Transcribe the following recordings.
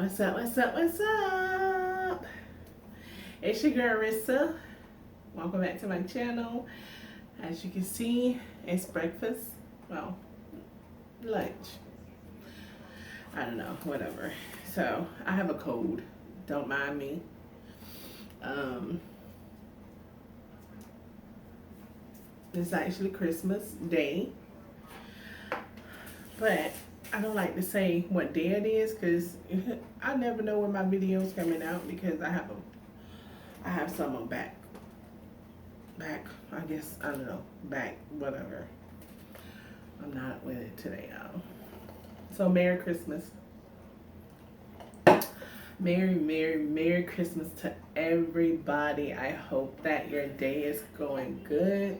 What's up, what's up, what's up? It's your girl Rissa. Welcome back to my channel. As you can see, it's breakfast. Well, lunch. I don't know, whatever. So, I have a cold. Don't mind me. It's actually Christmas Day. But I don't like to say what day it is because I never know when my video's coming out because I have some on back, I guess, I don't know, back, whatever. I'm not with it today, y'all. So Merry Christmas. Merry Christmas to everybody. I hope that your day is going good.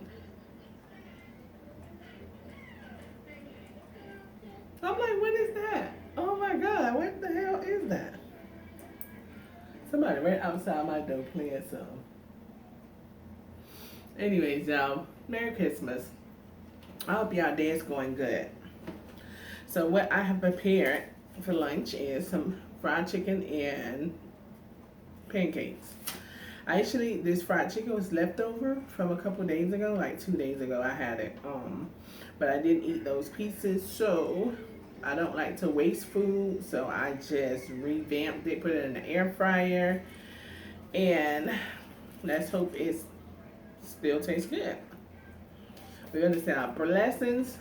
I'm like, what is that? Oh my God, what the hell is that? Somebody right outside my door playing something. Anyways, y'all, Merry Christmas. I hope y'all day is going good. So what I have prepared for lunch is some fried chicken and pancakes. Actually, this fried chicken was leftover from a couple days ago, like 2 days ago I had it. But I didn't eat those pieces, so I don't like to waste food, so I just revamped it, put it in the air fryer, and let's hope it still tastes good. We're going to send out blessings.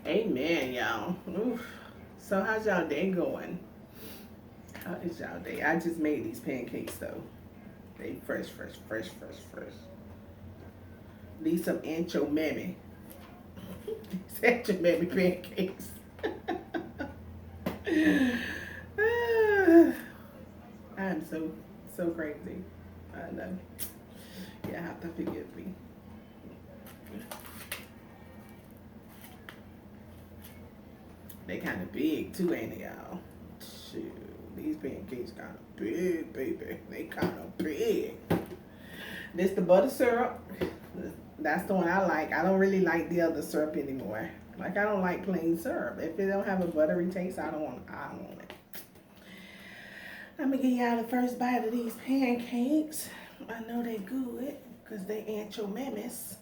Amen, y'all. Oof. So how's y'all day going? How is y'all day? I just made these pancakes though. They fresh. These some ancho mammy. These ancho mammy pancakes. I am so crazy. I know. You have to forgive me. They kind of big too, ain't they, y'all? Shoot, these pancakes kind of big, baby. They kind of big. This the butter syrup. That's the one I like. I don't really like the other syrup anymore. Like, I don't like plain syrup. If it don't have a buttery taste, I don't want it. I'm gonna give y'all the first bite of these pancakes. I know they good because they ain't your mammies.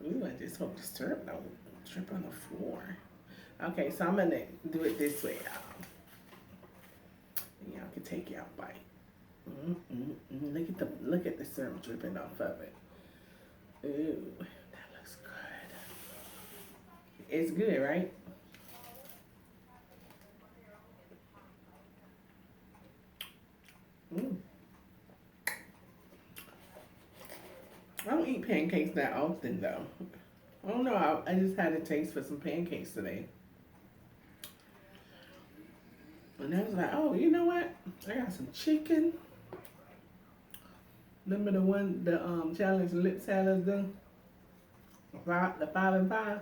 Ooh, I just hope the syrup don't drip on the floor. Okay, so I'm gonna do it this way, y'all. Y'all can take y'all bite. Look at the syrup dripping off of it. Ooh, that looks good. It's good, right? I don't eat pancakes that often though. I don't know. I just had a taste for some pancakes today. And I was like, oh, you know what? I got some chicken. Remember the challenge lip salads do? The 5 and 5?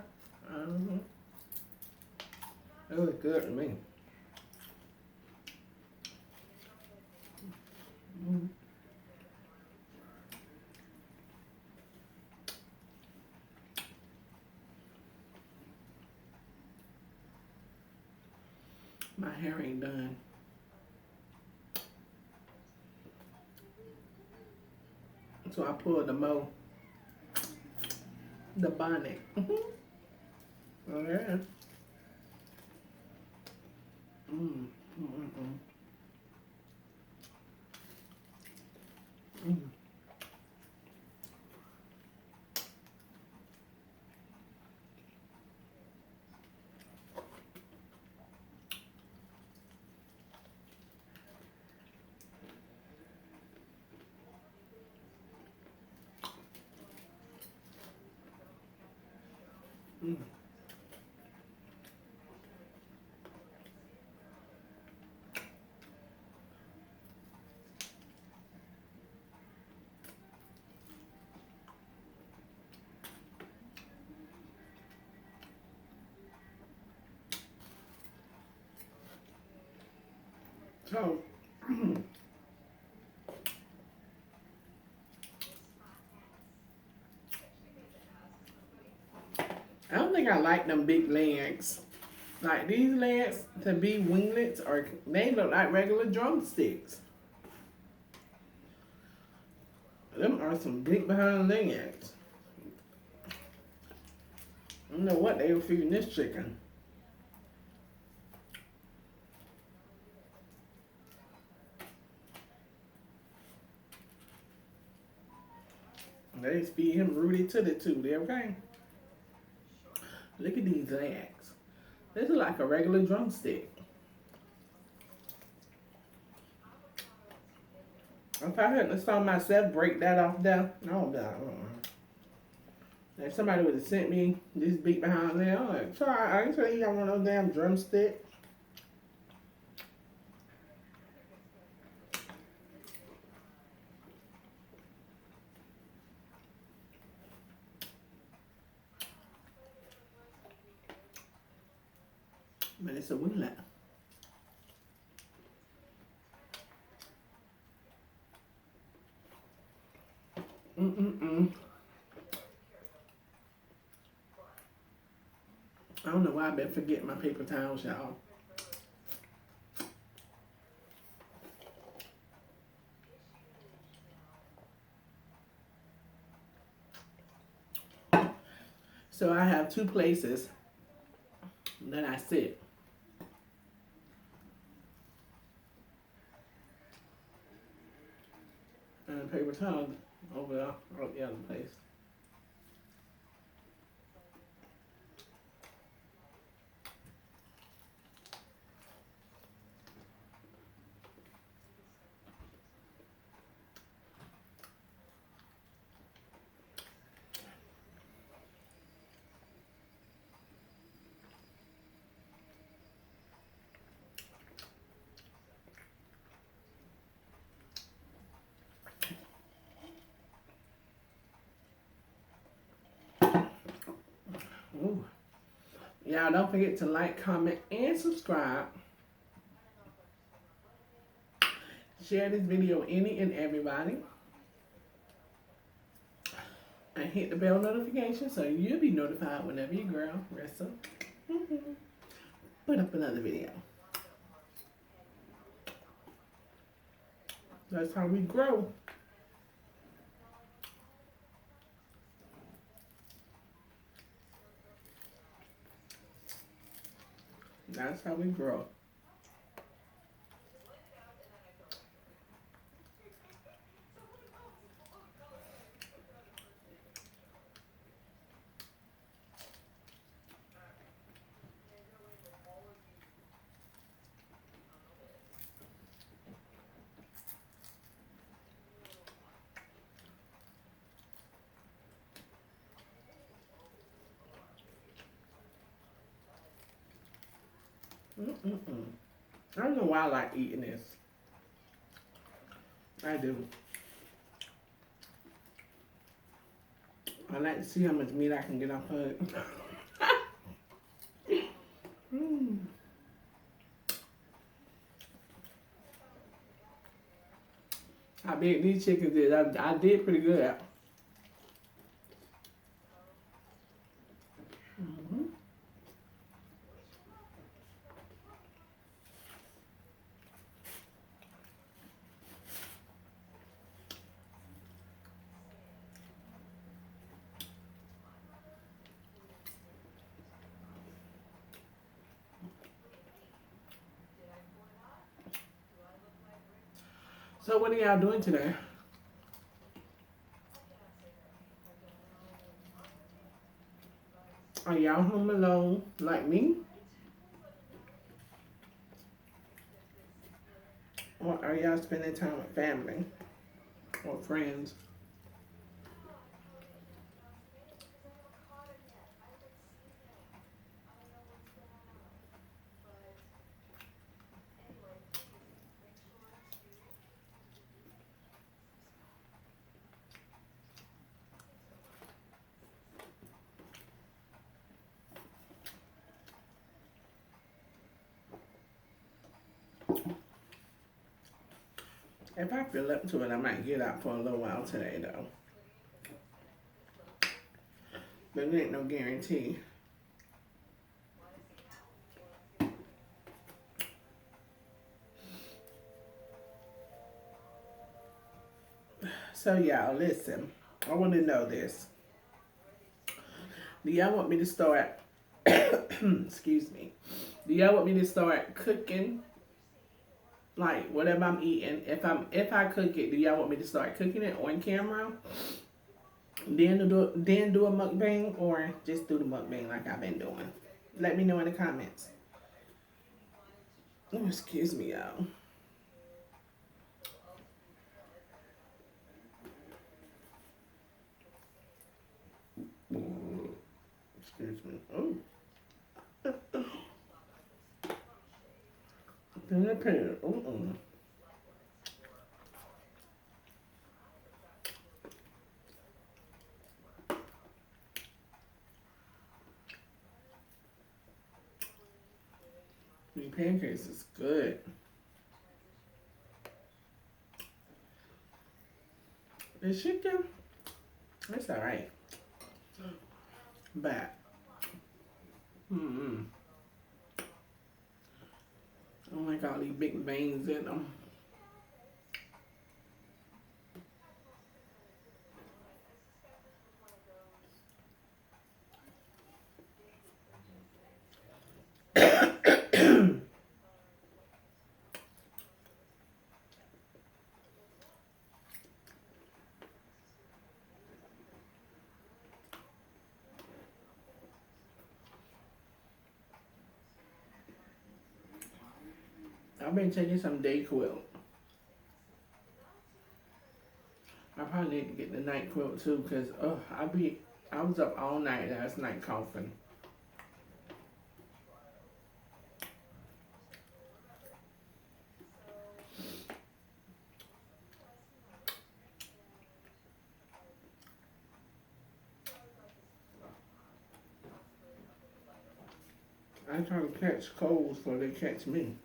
It was good to me. My hair ain't done. So I pulled the bonnet. Oh yeah. So think I like them big legs. Like these legs to be winglets, or they look like regular drumsticks. Them are some big behind legs. I don't know what they were feeding this chicken. They just feed him Rudy Tooty Tooty, okay? Look at these legs. This is like a regular drumstick. If I hadn't saw myself break that off there, no, if somebody would have sent me this beat behind there, I'm like, try, I ain't tell you got one of those damn drumsticks. But it's a winglet. I don't know why I've been forgetting my paper towels, y'all. So I have two places that I sit. And a paper towel over there, out the other place. Ooh. Y'all don't forget to like, comment, and subscribe. Share this video with any and everybody. And hit the bell notification so you'll be notified whenever your girl, Rissa, put up another video. That's how we grow. That's how we grow. I don't know why I like eating this. I do. I like to see how much meat I can get off of it. How big these chickens is. I did pretty good. So what are y'all doing today? Are y'all home alone like me? Or are y'all spending time with family or friends? If I feel up to it, I might get out for a little while today, though. But it ain't no guarantee. So y'all, listen. I want to know this. Do y'all want me to start? Excuse me. Do y'all want me to start cooking? Like whatever I'm eating, if I cook it, do y'all want me to start cooking it on camera? Then do a mukbang, or just do the mukbang like I've been doing? Let me know in the comments. Oh, excuse me, y'all. Excuse me. Oh. In the pan. These pancakes is good. The chicken, it's alright. But, I don't like all these big veins in them. I've been taking some Dayquil. I probably need to get the night quilt too, because I was up all night last night coughing. I try to catch colds before they catch me.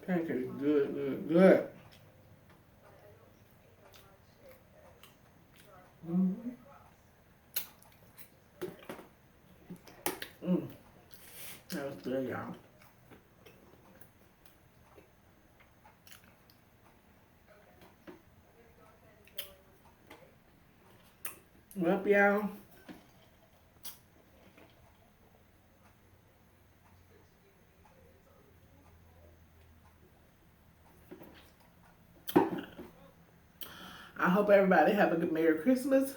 Pancakes, good, good, good. That was good, y'all. Well, y'all. I hope everybody have a good Merry Christmas.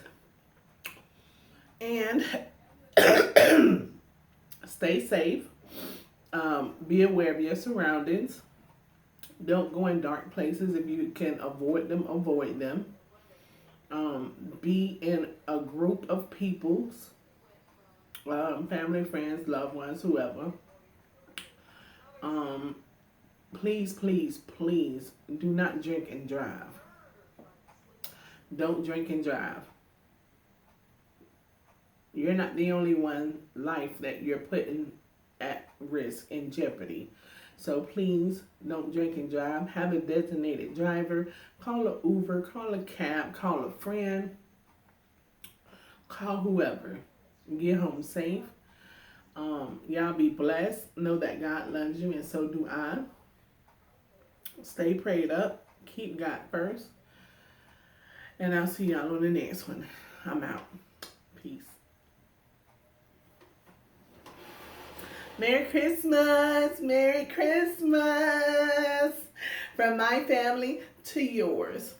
And stay safe. Be aware of your surroundings. Don't go in dark places. If you can avoid them, avoid them. Be in a group of peoples, family, friends, loved ones, whoever. Please, please, please do not drink and drive. Don't drink and drive. You're not the only one life that you're putting at risk, in jeopardy. So please don't drink and drive. Have a designated driver. Call an Uber, call a cab, call a friend, call whoever. Get home safe. Y'all be blessed. Know that God loves you, and so do I. Stay prayed up. Keep God first. And I'll see y'all on the next one. I'm out. Peace. Merry Christmas. Merry Christmas. From my family to yours.